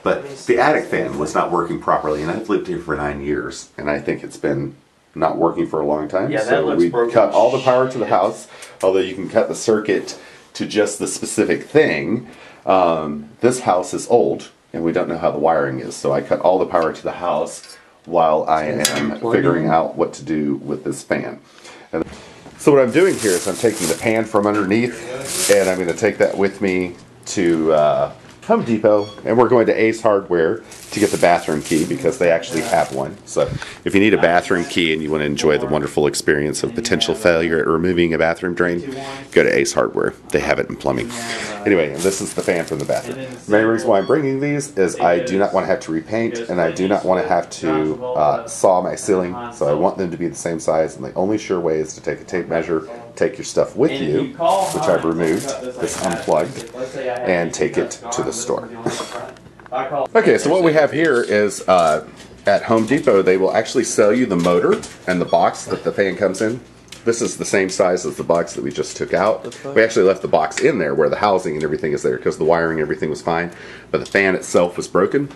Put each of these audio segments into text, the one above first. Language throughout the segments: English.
But the attic fan was not working properly, and I've lived here for 9 years, and I think it's been not working for a long time. Yeah, that so looks we broken. cut all the power to the house, although you can cut the circuit to just the specific thing. This house is old, and we don't know how the wiring is, so I cut all the power to the house while I am figuring out what to do with this fan. And so what I'm doing here is I'm taking the pan from underneath, and I'm going to take that with me to Home Depot, and we're going to Ace Hardware to get the bathroom key because they actually have one. So if you need a bathroom key and you want to enjoy the wonderful experience of potential failure at removing a bathroom drain, go to Ace Hardware. They have it in plumbing. Anyway, and this is the fan from the bathroom. The main reason why I'm bringing these is I do not want to have to repaint, and I do not want to have to saw my ceiling, so I want them to be the same size, and the only sure way is to take a tape measure, take your stuff with you, which I've removed, this unplugged, and take it to the store. Okay, so what we have here is at Home Depot, they will actually sell you the motor and the box that the fan comes in. This is the same size as the box that we just took out. We actually left the box in there where the housing and everything is there because the wiring and everything was fine, but the fan itself was broken.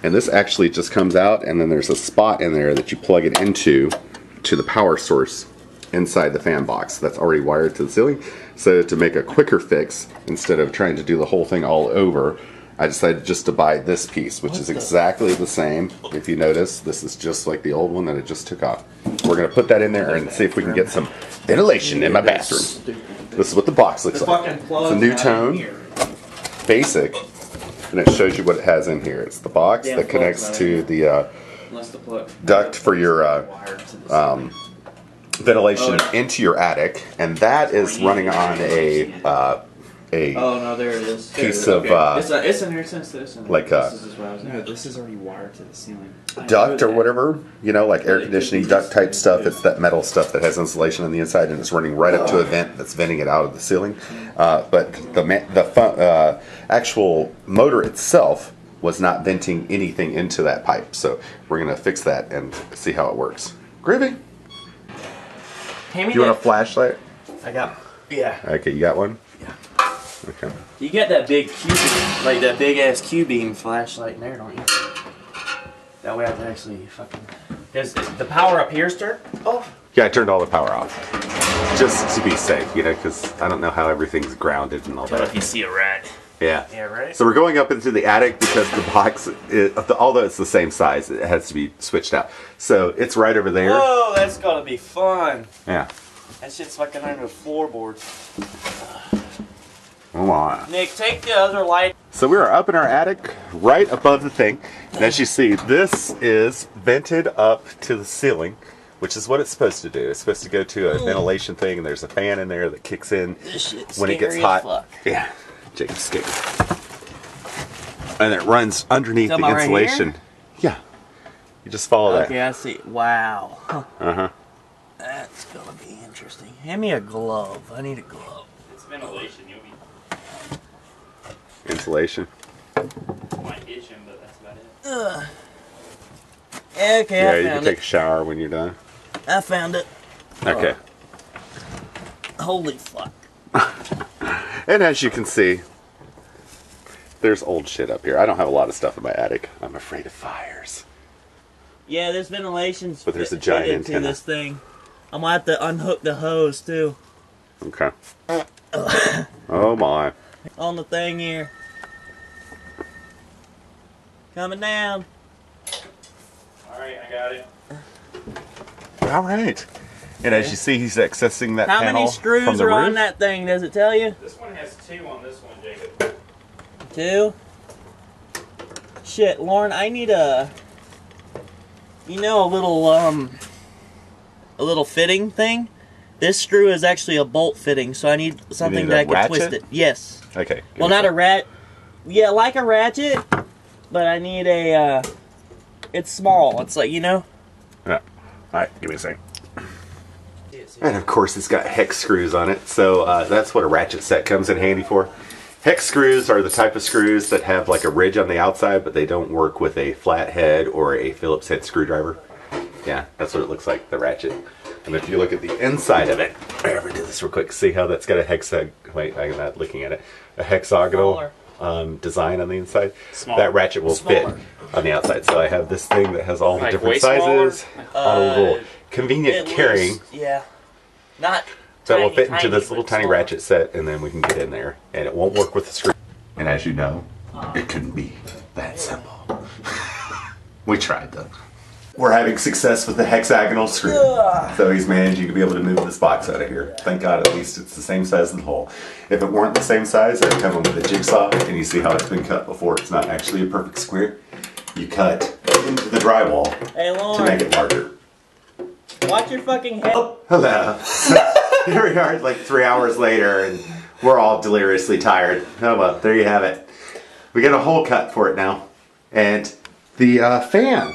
And this actually just comes out, and then there's a spot in there that you plug it into to the power source inside the fan box that's already wired to the ceiling. So to make a quicker fix, instead of trying to do the whole thing all over, I decided just to buy this piece, which is exactly the same. If you notice, this is just like the old one that I just took off. We're going to put that in there and see if we can get some ventilation in my bathroom. This is what the box looks like. It's a new tone, basic, and it shows you what it has in here. It's the box that connects to the duct for your ventilation into your attic, and that is running on a there it is. Piece of it's in here since this. Like no, this is already wired to the ceiling. Duct or whatever, you know, like air conditioning duct type stuff. It's that metal stuff that has insulation on the inside, and it's running right up to a vent that's venting it out of the ceiling. But the actual motor itself was not venting anything into that pipe. So we're gonna fix that and see how it works. Groovy. Do you want a flashlight? I got. Yeah. Okay, you got one. Yeah. Okay. You got that big Q beam, like that big ass Q beam flashlight in there, don't you? That way I can actually fucking. Is the power up here start off? Yeah, I turned all the power off, just to be safe, you know, because I don't know how everything's grounded and all that. If you see a rat. Yeah. Yeah, right. So we're going up into the attic because the box, although it's the same size, it has to be switched out. So it's right over there. Whoa, that's gotta be fun. Yeah. That shit's fucking under the floorboards. Come on. Nick, take the other light. So we are up in our attic, right above the thing. And as you see, this is vented up to the ceiling, which is what it's supposed to do. It's supposed to go to a ventilation thing, and there's a fan in there that kicks in when it gets hot. Fuck. Yeah, Jacob's scared. And it runs underneath the insulation. Right yeah. You just follow that. Okay, I see. Wow. Uh-huh. That's gonna be interesting. Hand me a glove. I need a glove. It's ventilation. You'll be. Insulation. Might itch him, but that's about it. Okay, yeah, I you found can take a shower when you're done. I found it. Okay. Holy fuck. And as you can see, there's old shit up here. I don't have a lot of stuff in my attic. I'm afraid of fires. Yeah, there's ventilation. But there's a giant antenna. This thing. I'm gonna have to unhook the hose too. Okay. Oh my. On the thing here. Coming down. Alright, I got it. Alright. And as you see, he's accessing that How panel many screws from the are roof. on that thing? Does it tell you? This one has 2 on this one, Jacob. 2? Shit, Lauren, I need a little fitting thing. This screw is actually a bolt fitting, so I need something that I can twist it. Yes. Okay. Well, not a rat. Yeah, like a ratchet, but I need a. It's small. It's like, you know. Yeah. All right. Give me a second. And of course, it's got hex screws on it, so that's what a ratchet set comes in handy for. Hex screws are the type of screws that have like a ridge on the outside, but they don't work with a flat head or a Phillips head screwdriver. Yeah, that's what it looks like, the ratchet. And if you look at the inside of it, I'm gonna do this real quick. See how that's got a wait, I'm not looking at it. A hexagonal design on the inside, Smaller. that ratchet will fit on the outside. So I have this thing that has all the Like different way smaller? sizes, all the little convenient carrying Yeah. Not that will tiny, fit into tiny, this little but tiny small. ratchet set, and then we can get in there, and it won't work with the screw. And as you know, it couldn't be that simple. We tried though. We're having success with the hexagonal screw. So he's managing to be able to move this box out of here. Thank God, at least it's the same size as the hole. If it weren't the same size, I'd come in with a jigsaw, and you see how it's been cut before. It's not actually a perfect square. You cut into the drywall Hey, to make it larger. watch your fucking head. Oh, hello. Here we are, like 3 hours later, and we're all deliriously tired. Oh well, there you have it. We got a hole cut for it now. And the fan,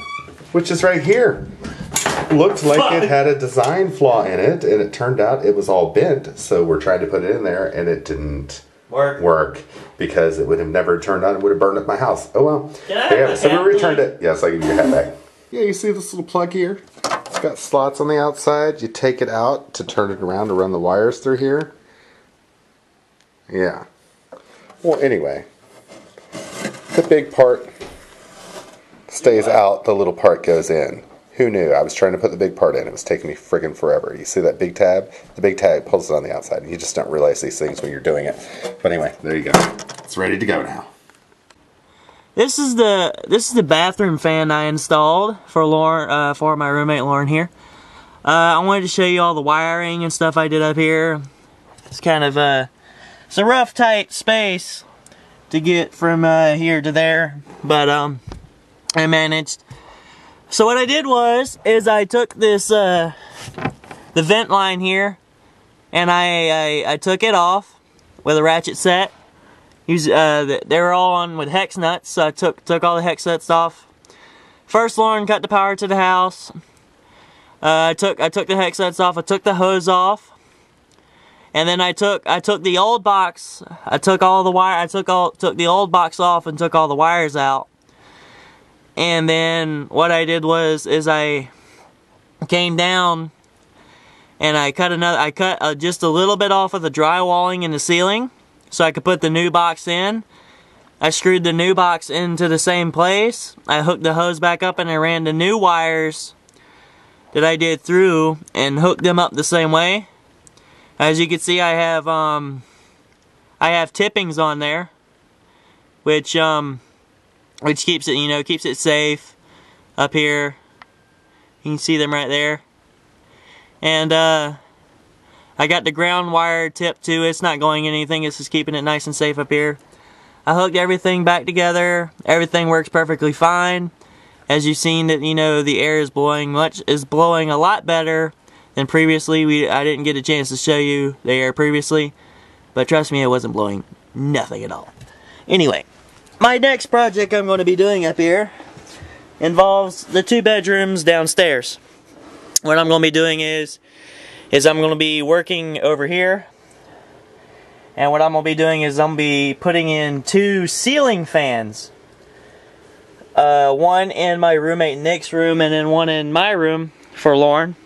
which is right here, looked like it had a design flaw in it, and it turned out it was all bent. So we're trying to put it in there, and it didn't work because it would have never turned on and would have burned up my house. Oh well. So we returned it. Yes, I can give you your hat back. Yeah, you see this little plug here? It's got slots on the outside. You take it out to turn it around to run the wires through here. Yeah. Well, anyway, the big part stays out, the little part goes in. Who knew? I was trying to put the big part in. It was taking me friggin' forever. You see that big tab? The big tab pulls it on the outside. You just don't realize these things when you're doing it. But anyway, there you go. It's ready to go now. This is the bathroom fan I installed for Lauren, for my roommate Lauren here. I wanted to show you all the wiring and stuff I did up here. It's kind of it's a rough, tight space to get from here to there, but I managed. So what I did is I took this the vent line here, and I took it off with a ratchet set. They were all on with hex nuts, so I took all the hex nuts off. First, Lauren cut the power to the house. I took the hex nuts off. I took the hose off, and then I took the old box. I took all the wire. I took the old box off and took all the wires out. And then what I did is I came down and I cut just a little bit off of the drywalling in the ceiling, so I could put the new box in. I screwed the new box into the same place. I hooked the hose back up and I ran the new wires that I did through and hooked them up the same way. As you can see, I have tippings on there, which keeps it, keeps it safe up here. You can see them right there. And I got the ground wire tipped too. It's not going anything. It's just keeping it nice and safe up here. I hooked everything back together. Everything works perfectly fine. As you've seen that, the air is blowing a lot better than previously. I didn't get a chance to show you the air previously, but trust me, it wasn't blowing nothing at all. Anyway, my next project I'm going to be doing up here involves the 2 bedrooms downstairs. What I'm going to be doing is I'm going to be working over here, and what I'm going to be doing is I'm going to be putting in 2 ceiling fans. One in my roommate Nick's room, and then one in my room for Lauren.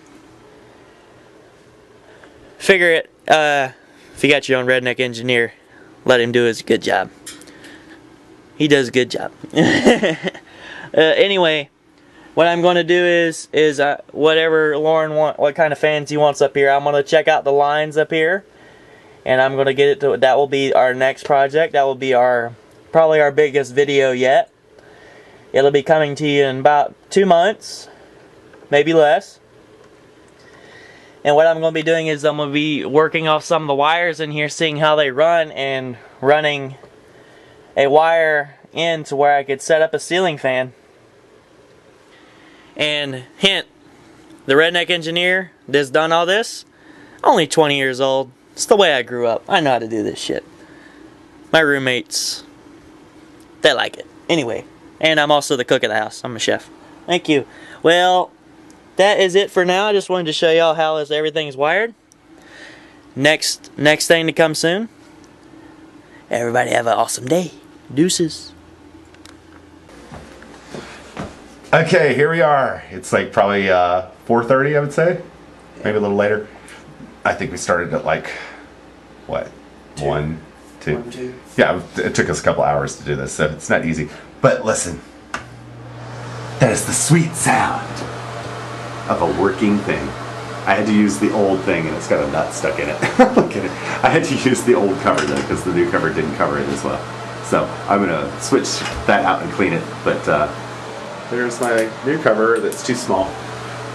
Figure it, if you got your own redneck engineer, let him do his good job. He does a good job. Anyway, what I'm going to do is whatever Lauren what kind of fans he wants up here, I'm going to check out the lines up here, and I'm going to get it to, that will be our next project. That will be probably our biggest video yet. It'll be coming to you in about 2 months, maybe less. And what I'm going to be doing is I'm going to be working off some of the wires in here, seeing how they run, and running a wire in to where I could set up a ceiling fan. And hint, the redneck engineer that's done all this, only 20 years old. It's the way I grew up. I know how to do this shit. My roommates, they like it. Anyway, and I'm also the cook of the house. I'm a chef. Thank you. Well, that is it for now. I just wanted to show y'all how everything's wired. Next thing to come soon. Everybody have an awesome day. Deuces. Okay, here we are. It's like probably 4:30, I would say. Maybe a little later. I think we started at like, what? 1, Two. 1, 2. Yeah, it took us a couple hours to do this, so it's not easy. But listen, that is the sweet sound of a working thing. I had to use the old thing, and it's got a nut stuck in it. Look at it. I had to use the old cover though, because the new cover didn't cover it as well. So I'm gonna switch that out and clean it. But there's my new cover that's too small.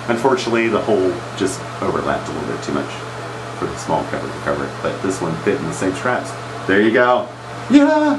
Unfortunately, the hole just overlapped a little bit too much for the small cover to cover it. But this one fit in the same straps. There you go. Yeah.